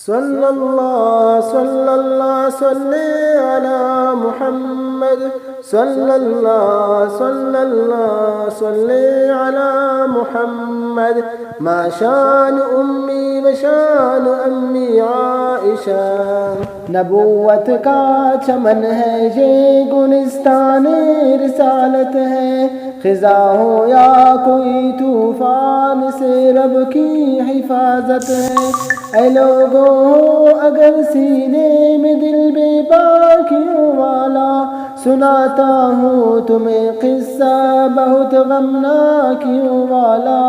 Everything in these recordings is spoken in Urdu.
صلی اللہ صلی اللہ صلی علی محمد صلی اللہ صلی اللہ صلی علی محمد ما شان امی و شان امی عائشہ۔ نبوت کا چمن ہے یہ گلستان رسالت ہے، خزاں ہو یا کوئی طوفان سے رب کی حفاظت ہے۔ اے لوگو اگر سینے میں دل بے باکیوں والا، سناتا ہوں تمہیں قصہ بہت غمناکیوں والا۔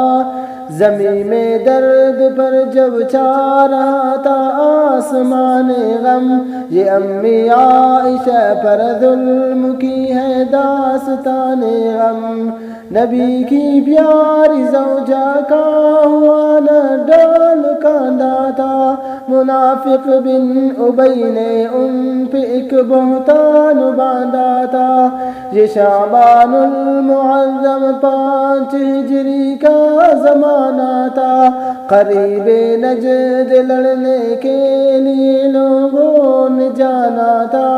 زمین میں درد پر جب چھا رہا تھا آسمان غم، یہ امی عائشہ پر ظلم کی ہے داستان غم۔ نبی کی پیاری زوجہ کا ہوا نہ ڈال کاندھا تھا، منافق بن ابی نے ان پہ ایک بہتان باندھا تھا۔ یہ شعبان المعظم 5 ہجری کا زمانہ تھا، قریب نجد لڑنے کے لیے لوگوں نے جانا تھا۔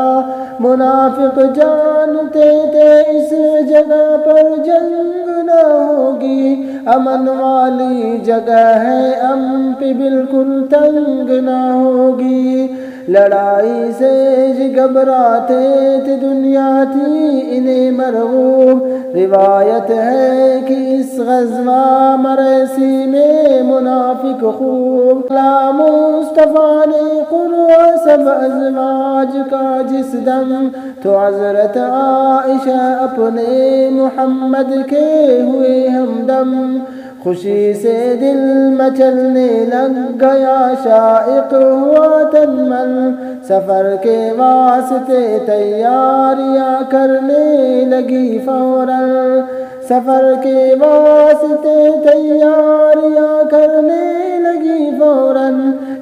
منافق جانتے تھے اس جگہ پر جنگ نہ ہوگی، امن والی جگہ ہے ہم پہ بالکل تنگ نہ ہوگی۔ لڑائی سے گھبراتے تھے، دنیا تھی انہیں مرغوب۔ روایت ہے کہ اس غزوہ مرسی میں منافق خوب، مصطفیٰ نے قرعہ سب ازواج کا جس دم، تو حضرت عائشہ اپنے محمد کے ہوئے ہمدم۔ خوشی سے دل مچلنے لگ گیا، شائق ہوا تن من، سفر کے واسطے تیاریاں کرنے لگی فوراً۔ سفر کے واسطے تیاریاں کرنے لگی فوراً۔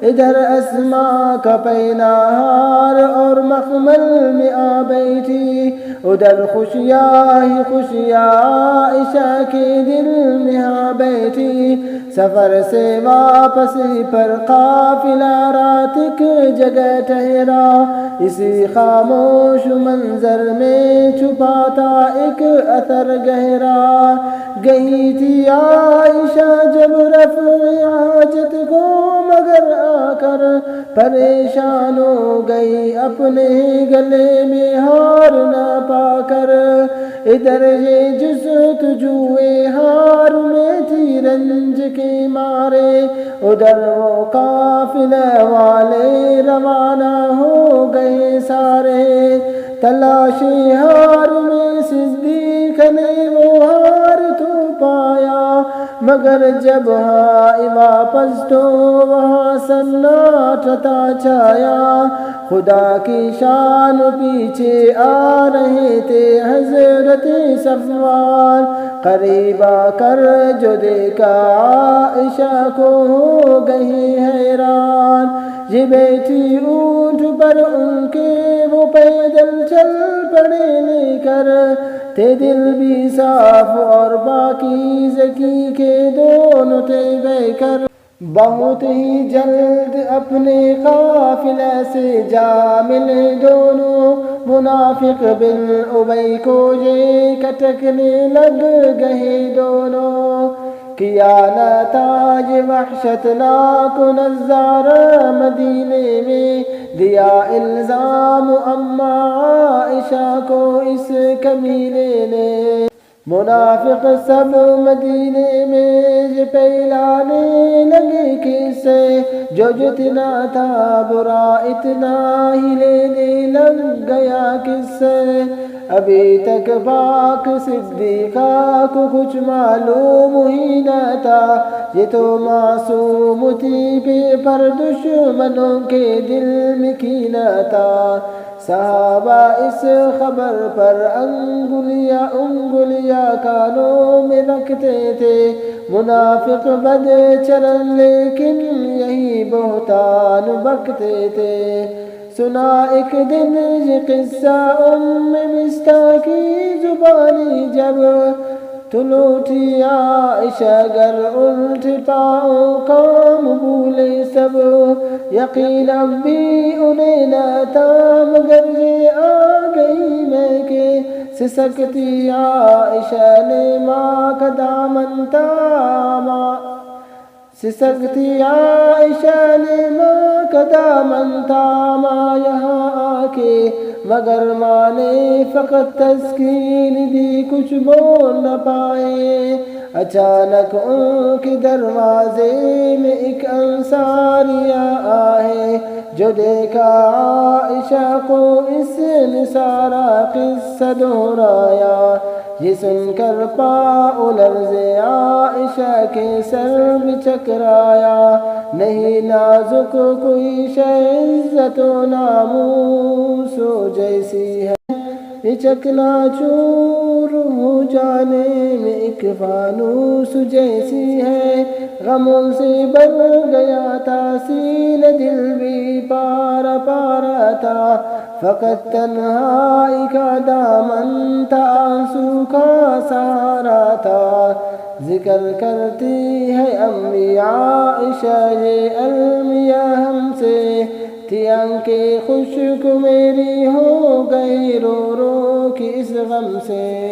ادھر اسماء کا پہنا ہار اور مخمل میں آ بیٹھی، ادھر خوشیاں ہی خوشیاں عائشہ کے دل میں آ بیٹھی۔ سفر سے واپسی پر قافلہ رات ایک جگہ ٹھہرا، اسی خاموش منظر میں چھپا تھا ایک اثر گہرا۔ گئی تھی عائشہ جب رفع حاجت کو، مگر آ کر پریشان ہو گئی اپنے گلے میں ہار نہ پا کر۔ ادھر یہ جستجوئے ہار میں تھی رنج کے مارے، ادھر وہ قافلہ والے روانہ ہو گئے سارے۔ تلاشی ہار میں صدیق نے وہ ہار تو پایا، مگر جب آئے واپس تو وہاں سناٹا چھایا۔ خدا کی شان پیچھے آ رہے تھے حضرت صفوان، قریب آ کر جو دیکھا عائشہ کو ہو گئی حیران۔ یہ بیٹھی اونٹ پر ان کے، وہ پیدل چل پڑے لے کر، تھے دل بھی صاف اور پاکیزگی کے دونوں تھے بہ کر۔ بہت ہی جلد اپنے قافلہ سے جا ملے دونوں، منافق بن ابی کو یہ کٹکنے لگ گئے دونوں۔ کیا نہ تھا یہ وحشتناک نظارہ مدینے میں، دیا الزام اما عائشہ کو اس کمینے نے۔ منافق سب مدینے میں یہ پھیلانے لگے قصے، جو جتنا تھا برا اتنا ہی لینے لگ گیا قصے۔ ابھی تک پاک صدیقہ کو کچھ معلوم ہی نہ تھا، یہ تو معصوم تھی پر دشمنوں کے دل میں کینہ تھا۔ صحابہ اس خبر پر انگلیاں کانوں میں رکھتے تھے، منافق بد چلن لیکن یہی بہتان بکتے تھے۔ سنا ایک دن یہ قصہ ام مستح کی زبانی جب، طلوع تھی عائشہ گر الٹ پاؤں کام بھولے سب، یقین اب بھی انہیں نہ تھا مگر یہ آ گئی میں کہ سسکتی عائشہ نے ماں کا دامن تھاما، سسکتی عائشہ نے ماں کا دامن تھاما یہاں آ کے، مگر ماں نے فقط تسکین دی کچھ بول نہ پائے۔ اچانک ان کے دروازے میں ایک انصاریہ آئے، جو دیکھا عائشہ کو اس نے سارا قصہ دہرایا، یہ سن کر پاؤں لرزے عائشہ کے سر میں چکرایا، نہیں نازک کوئی شے عزت و ناموس جیسی ہے، یہ چکنا چور ہو جانے میں ایک فانوس جیسی ہے، غموں سے بھر گیا تھا سینہ دل بھی پارا پارا تھا، فقط تنہائی کا دامن تھا آنسو کا سہارا تھا، ذکر کرتی ہے امی عائشہ یہ المیہ ہم سے، تھی آنکھیں خشک میری ہو گئی رو رو کی اس غم سے۔